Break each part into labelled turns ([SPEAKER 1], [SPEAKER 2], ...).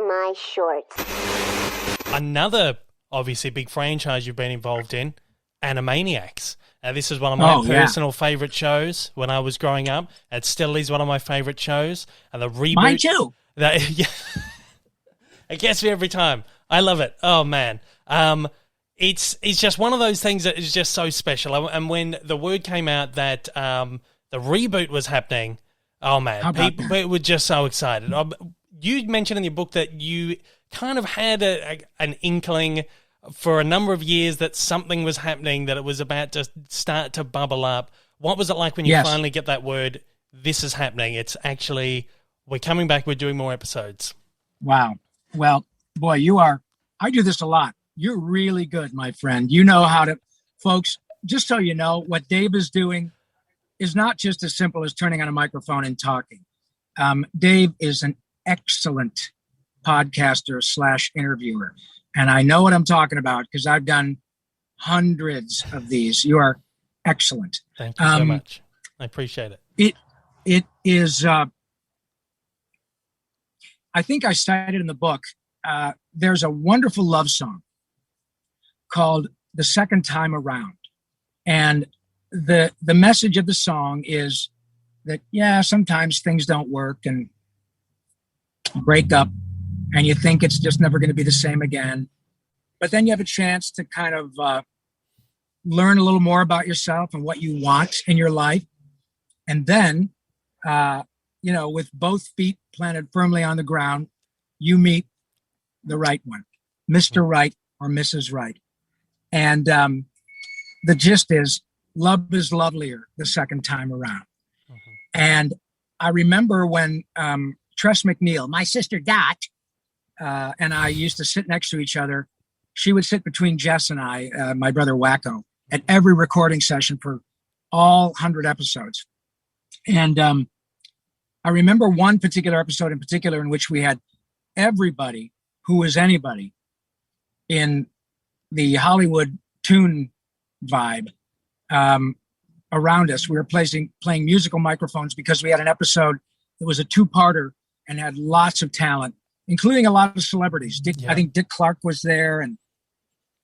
[SPEAKER 1] my shorts.
[SPEAKER 2] Another, obviously, big franchise you've been involved in, Animaniacs. This is one of my personal favorite shows when I was growing up. It still is one of my favorite shows. And the reboot...
[SPEAKER 3] Mine too.
[SPEAKER 2] It gets me every time. I love it. Oh, man. It's just one of those things that is just so special. And when the word came out that the reboot was happening, oh, man, people were just so excited. You mentioned in your book that you kind of had an inkling for a number of years that something was happening, that it was about to start to bubble up. What was it like when you finally get that word, this is happening? It's actually, we're coming back, we're doing more episodes.
[SPEAKER 3] Wow. Well, boy, I do this a lot. You're really good, my friend. You know how to, folks, just so you know, what Dave is doing is not just as simple as turning on a microphone and talking. Dave is an excellent podcaster / interviewer. And I know what I'm talking about because I've done hundreds of these. You are excellent.
[SPEAKER 2] Thank you so much. I appreciate it.
[SPEAKER 3] It is, I think I cited in the book, there's a wonderful love song called The Second Time Around. And the message of the song is that, sometimes things don't work and break up and you think it's just never going to be the same again. But then you have a chance to kind of learn a little more about yourself and what you want in your life. And then, with both feet planted firmly on the ground, you meet the right one, Mr. Right or Mrs. Right. And the gist is, love is lovelier the second time around. Mm-hmm. And I remember when Tress MacNeille, my sister Dot, and I used to sit next to each other. She would sit between Jess and I, my brother Yakko, at every recording session for all 100 episodes. And I remember one particular episode in particular in which we had everybody who was anybody in the Hollywood tune vibe around us. We were playing musical microphones because we had an episode that was a two-parter and had lots of talent, including a lot of celebrities. I think Dick Clark was there, and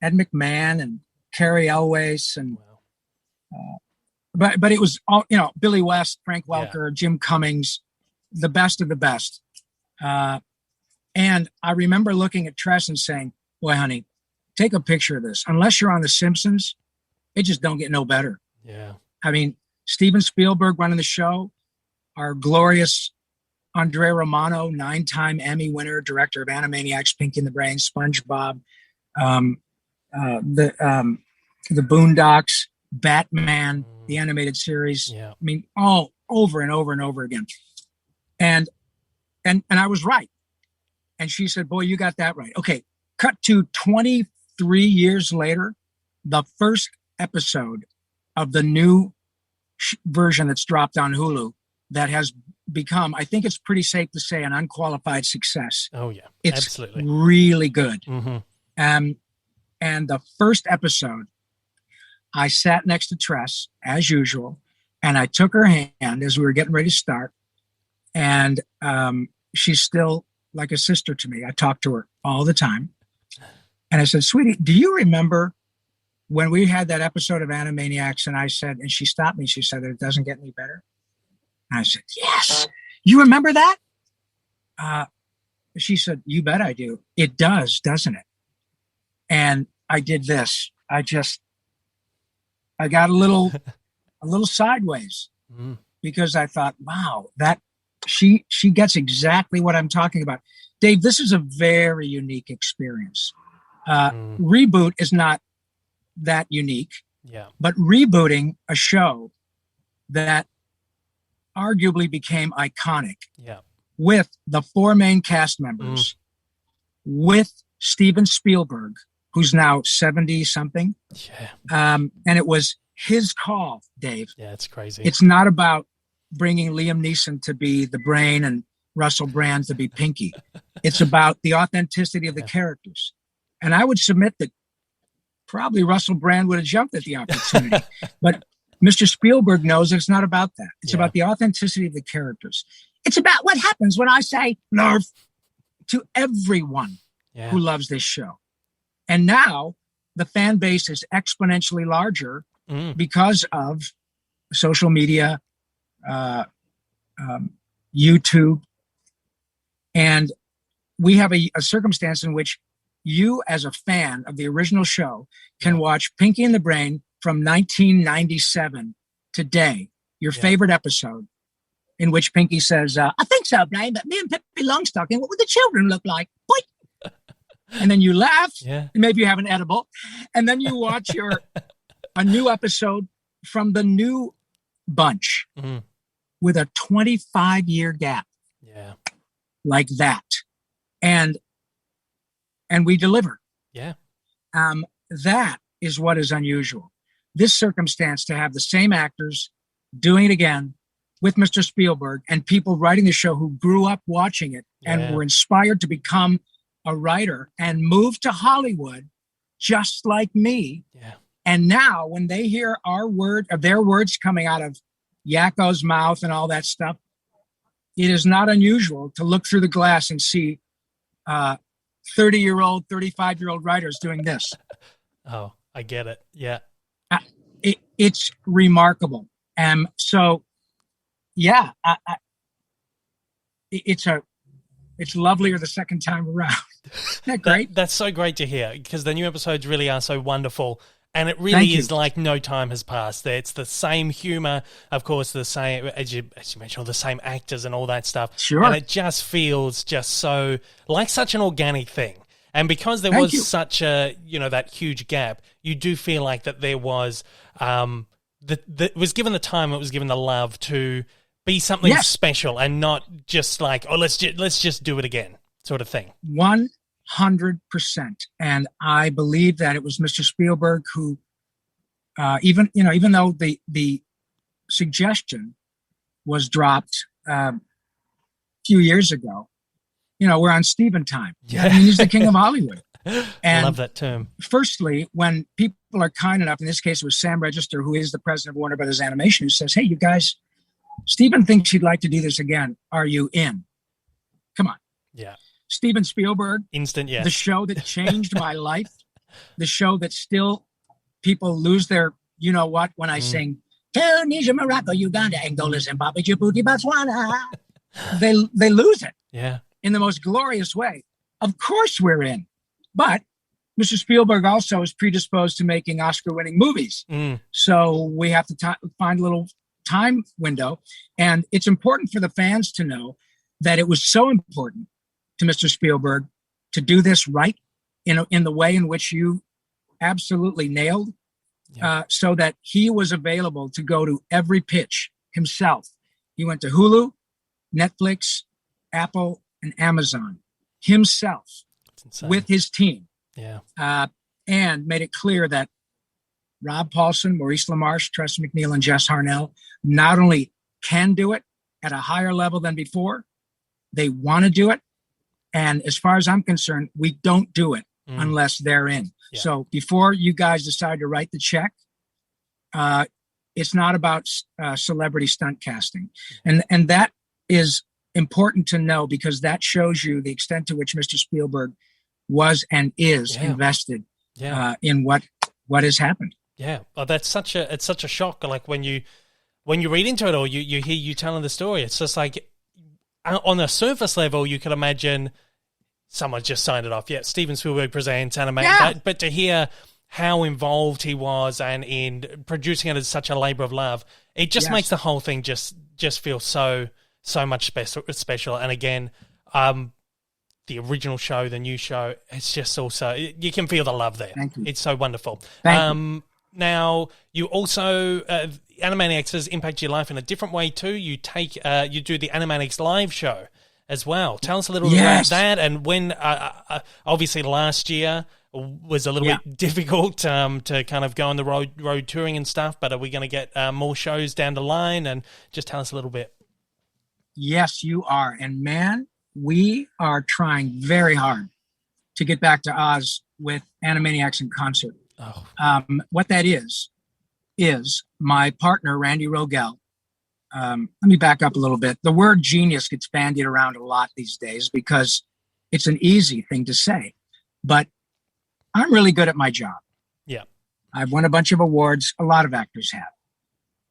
[SPEAKER 3] Ed McMahon, and Carrie Elwes, and but it was all, Billy West, Frank Welker, Jim Cummings, the best of the best. And I remember looking at Tress and saying, "Boy, honey, take a picture of this. Unless you're on The Simpsons, it just don't get no better."
[SPEAKER 2] Yeah.
[SPEAKER 3] I mean, Steven Spielberg running the show, our glorious Andre Romano, 9-time Emmy winner, director of Animaniacs, Pinky and the Brain, SpongeBob, the Boondocks, Batman, the animated series. Yeah. I mean, all over and over and over again. And I was right. And she said, "Boy, you got that right." Okay, cut to 23 years later, the first episode of the new version that's dropped on Hulu that has become, I think it's pretty safe to say, an unqualified success.
[SPEAKER 2] Oh, yeah,
[SPEAKER 3] it's
[SPEAKER 2] absolutely
[SPEAKER 3] really good.
[SPEAKER 2] Mm-hmm.
[SPEAKER 3] And the first episode, I sat next to Tress, as usual, and I took her hand as we were getting ready to start. And she's still like a sister to me. I talk to her all the time. And I said, "Sweetie, do you remember when we had that episode of Animaniacs?" And I said, and she stopped me. She said, "It doesn't get any better." And I said, "Yes. You remember that?" She said, "You bet I do. It does, doesn't it?" And I did this. I got a little sideways because I thought, wow, that she gets exactly what I'm talking about. Dave, this is a very unique experience. Reboot is not that unique, but rebooting a show that arguably became iconic with the 4 main cast members, with Steven Spielberg, who's now 70 something. And it was his call, Dave.
[SPEAKER 2] Yeah, it's crazy.
[SPEAKER 3] It's not about bringing Liam Neeson to be the brain and Russell Brand to be Pinky. It's about the authenticity of the characters. And I would submit that probably Russell Brand would have jumped at the opportunity. But Mr. Spielberg knows it's not about that. It's about the authenticity of the characters. It's about what happens when I say Nerf. to everyone
[SPEAKER 2] Yeah.
[SPEAKER 3] who loves this show. And now the fan base is exponentially larger because of social media, YouTube. And we have a circumstance in which you, as a fan of the original show, can watch Pinky and the Brain from 1997 today, your favorite episode, in which Pinky says, I think so, Brain, but me and Pippi Longstocking, what would the children look like? Boy. And then you laugh, and maybe you have an edible, and then you watch a new episode from the new bunch with a 25-year gap.
[SPEAKER 2] Yeah.
[SPEAKER 3] Like that. And we deliver.
[SPEAKER 2] Yeah.
[SPEAKER 3] That is what is unusual. This circumstance to have the same actors doing it again with Mr. Spielberg and people writing the show who grew up watching it and were inspired to become a writer and move to Hollywood just like me.
[SPEAKER 2] Yeah.
[SPEAKER 3] And now when they hear their words coming out of Yakko's mouth and all that stuff, it is not unusual to look through the glass and see 30-year-old, 35-year-old writers doing this.
[SPEAKER 2] Oh, I get it. Yeah.
[SPEAKER 3] It's remarkable. So, yeah, it's lovelier the second time around. Isn't that great?
[SPEAKER 2] That's so great to hear, because the new episodes really are so wonderful. And it really is like no time has passed. It's the same humor, of course, the same, as you mentioned, all the same actors and all that stuff.
[SPEAKER 3] Sure.
[SPEAKER 2] And it just feels just so, like such an organic thing. And because there was such a, that huge gap, you do feel like that there was, it was given the time, it was given the love to be something special and not just like, oh, let's just do it again sort of thing.
[SPEAKER 3] 100%. And I believe that it was Mr. Spielberg who, even though the suggestion was dropped a few years ago, we're on Steven time.
[SPEAKER 2] Yeah.
[SPEAKER 3] I mean, he's the king of Hollywood. And
[SPEAKER 2] I love that term.
[SPEAKER 3] Firstly, when people are kind enough, in this case it was Sam Register, who is the president of Warner Brothers Animation, who says, hey, you guys, Steven thinks he'd like to do this again. Are you in? Come on.
[SPEAKER 2] Yeah.
[SPEAKER 3] Steven Spielberg.
[SPEAKER 2] Instant yes.
[SPEAKER 3] The show that changed my life. The show that still people lose their you-know-what when I sing, Tunisia, Morocco, Uganda, Angola, Zimbabwe, Djibouti, Botswana. They lose it.
[SPEAKER 2] Yeah.
[SPEAKER 3] In the most glorious way. Of course we're in. But Mr. Spielberg also is predisposed to making Oscar-winning movies. So we have to find a little time window. And it's important for the fans to know that it was so important to Mr. Spielberg to do this right in the way in which you absolutely nailed, so that he was available to go to every pitch himself. He went to Hulu, Netflix, Apple, and Amazon himself with his team.
[SPEAKER 2] Yeah.
[SPEAKER 3] And made it clear that Rob Paulsen, Maurice LaMarche, Tress McNeil, and Jess Harnell not only can do it at a higher level than before, they want to do it. And as far as I'm concerned, we don't do it unless they're in. Yeah. So before you guys decide to write the check, it's not about celebrity stunt casting. And that is important to know, because that shows you the extent to which Mr. Spielberg was and is invested in what has happened.
[SPEAKER 2] Yeah, well, it's such a shock. Like when you read into it, or you hear you telling the story, it's just like on a surface level, you could imagine someone just signed it off. Yeah, Steven Spielberg presents Animaniacs, but to hear how involved he was and in producing it as such a labor of love, it just makes the whole thing just feel so much special. And again, the original show, the new show, it's just also, you can feel the love there.
[SPEAKER 3] Thank you.
[SPEAKER 2] It's so wonderful.
[SPEAKER 3] Thank you.
[SPEAKER 2] Now, you also, Animaniacs has impacted your life in a different way too. You do the Animaniacs live show as well. Tell us a little bit about that, and when, obviously last year was a little bit difficult to kind of go on the road touring and stuff, but are we going to get more shows down the line? And just tell us a little bit.
[SPEAKER 3] Yes, you are. And man, we are trying very hard to get back to Oz with Animaniacs in concert.
[SPEAKER 2] Oh.
[SPEAKER 3] What that is my partner, Randy Rogel. Let me back up a little bit. The word genius gets bandied around a lot these days because it's an easy thing to say, but I'm really good at my job.
[SPEAKER 2] Yeah.
[SPEAKER 3] I've won a bunch of awards. A lot of actors have,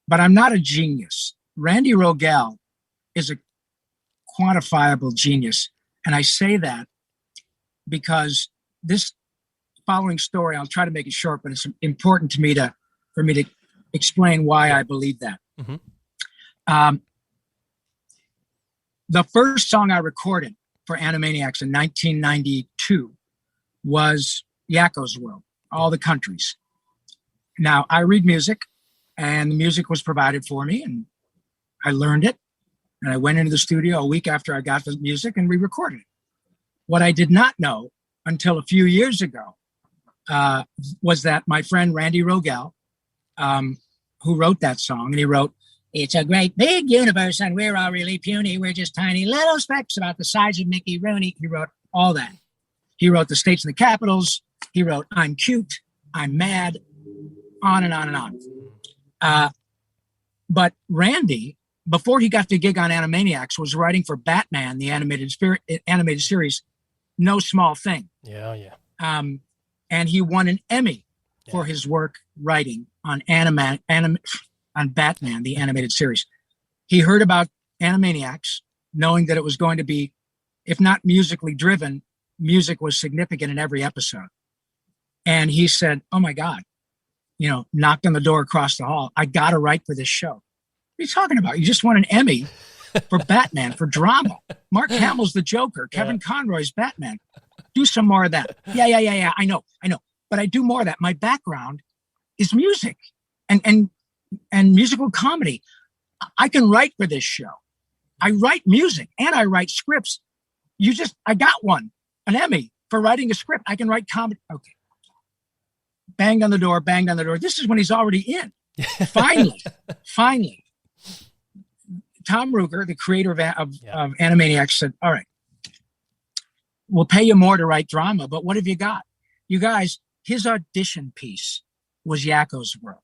[SPEAKER 3] but I'm not a genius. Randy Rogel is a quantifiable genius. And I say that because this following story, I'll try to make it short, but it's important to me for me to explain why I believe that. Mm-hmm. The first song I recorded for Animaniacs in 1992 was Yakko's World, All the Countries. Now, I read music, and the music was provided for me, and I learned it, and I went into the studio a week after I got the music, and we recorded it. What I did not know until a few years ago was that my friend Randy Rogel, who wrote that song, and he wrote, "It's a great big universe, and we're all really puny. We're just tiny little specks about the size of Mickey Rooney." He wrote all that. He wrote the states and the capitals. He wrote "I'm cute," "I'm mad," on and on and on. But Randy, before he got the gig on Animaniacs, was writing for Batman, the animated series, no small thing.
[SPEAKER 2] Yeah.
[SPEAKER 3] And he won an Emmy for his work writing on on Batman, the animated series. He heard about Animaniacs, knowing that it was going to be, if not musically driven, music was significant in every episode. And he said, "Oh my God," knocked on the door across the hall. "I got to write for this show." "What are you talking about? You just won an Emmy for Batman, for drama. Mark Hamill's the Joker. Kevin Conroy's Batman. Do some more of that." Yeah. I know. But I do more of that. My background is music and musical comedy. I can write for this show. I write music and I write scripts. I got an Emmy for writing a script. I can write comedy. Okay. Banged on the door. This is when he's already in. Finally. Tom Ruger, the creator of Animaniacs, said, "All right, we'll pay you more to write drama, but what have you got?" You guys, his audition piece was Yakko's World.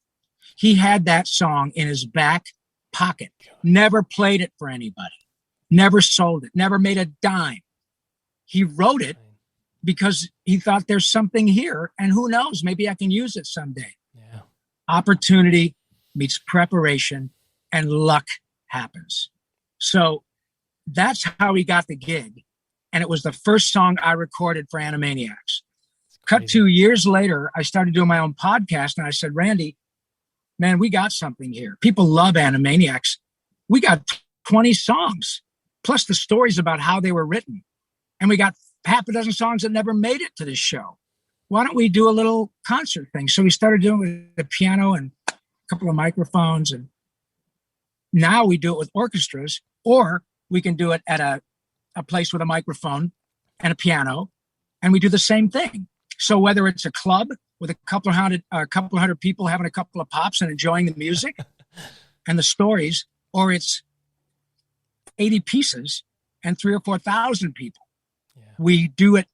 [SPEAKER 3] He had that song in his back pocket, never played it for anybody, never sold it, never made a dime. He wrote it because he thought there's something here, and who knows, maybe I can use it someday. Yeah. Opportunity meets preparation, and luck happens. So that's how he got the gig. And it was the first song I recorded for Animaniacs. Cut 2 years later, I started doing my own podcast, and I said, "Randy, man, we got something here. People love Animaniacs. We got 20 songs, plus the stories about how they were written. And we got half a dozen songs that never made it to this show. Why don't we do a little concert thing?" So we started doing it with a piano and a couple of microphones. And now we do it with orchestras, or we can do it at a place with a microphone and a piano, and we do the same thing. So whether it's a club with a couple of hundred people having a couple of pops and enjoying the music and the stories, or it's 80 pieces and 3,000 or 4,000 people, we do it,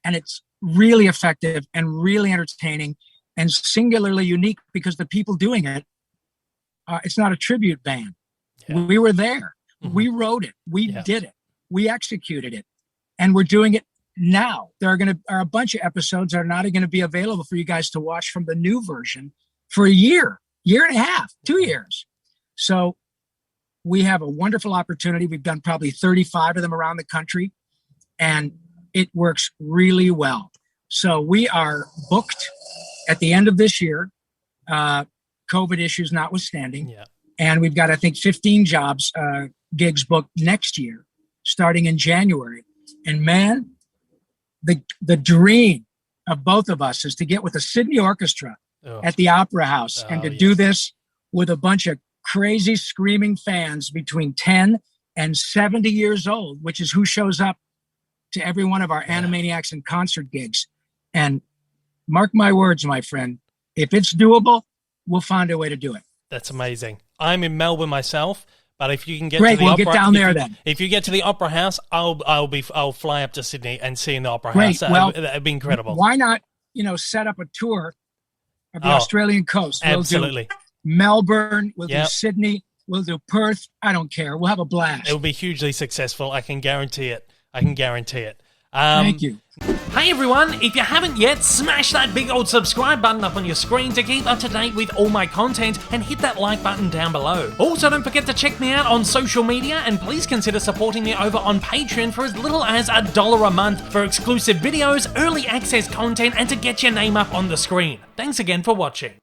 [SPEAKER 3] and it's really effective and really entertaining and singularly unique because the people doing it, it's not a tribute band. Yeah. We were there. Mm-hmm. We wrote it. We did it. We executed it, and we're doing it now. There are a bunch of episodes that are not going to be available for you guys to watch from the new version for a year and a half, 2 years. So we have a wonderful opportunity. We've done probably 35 of them around the country, and it works really well. So we are booked at the end of this year, COVID issues notwithstanding. Yeah. And we've got, I think, 15 gigs booked next year, starting in January. And man, the dream of both of us is to get with the Sydney Orchestra at the Opera House and to do this with a bunch of crazy screaming fans between 10 and 70 years old, which is who shows up to every one of our Animaniacs and concert gigs. And mark my words, my friend, if it's doable, we'll find a way to do it.
[SPEAKER 2] That's amazing. I'm in Melbourne myself, but if you can get
[SPEAKER 3] to
[SPEAKER 2] the opera,
[SPEAKER 3] get down there then.
[SPEAKER 2] If you get to the Opera House, I'll fly up to Sydney and see in the Opera
[SPEAKER 3] Great.
[SPEAKER 2] House.
[SPEAKER 3] Well,
[SPEAKER 2] that'd be incredible.
[SPEAKER 3] Why not, set up a tour of the Australian coast? We'll
[SPEAKER 2] absolutely.
[SPEAKER 3] Do Melbourne, we'll do Sydney, we'll do Perth. I don't care. We'll have a blast.
[SPEAKER 2] It will be hugely successful. I can guarantee it.
[SPEAKER 3] Thank you.
[SPEAKER 1] Hey everyone, if you haven't yet, smash that big old subscribe button up on your screen to keep up to date with all my content, and hit that like button down below. Also, don't forget to check me out on social media, and please consider supporting me over on Patreon for as little as $1 a month for exclusive videos, early access content, and to get your name up on the screen. Thanks again for watching.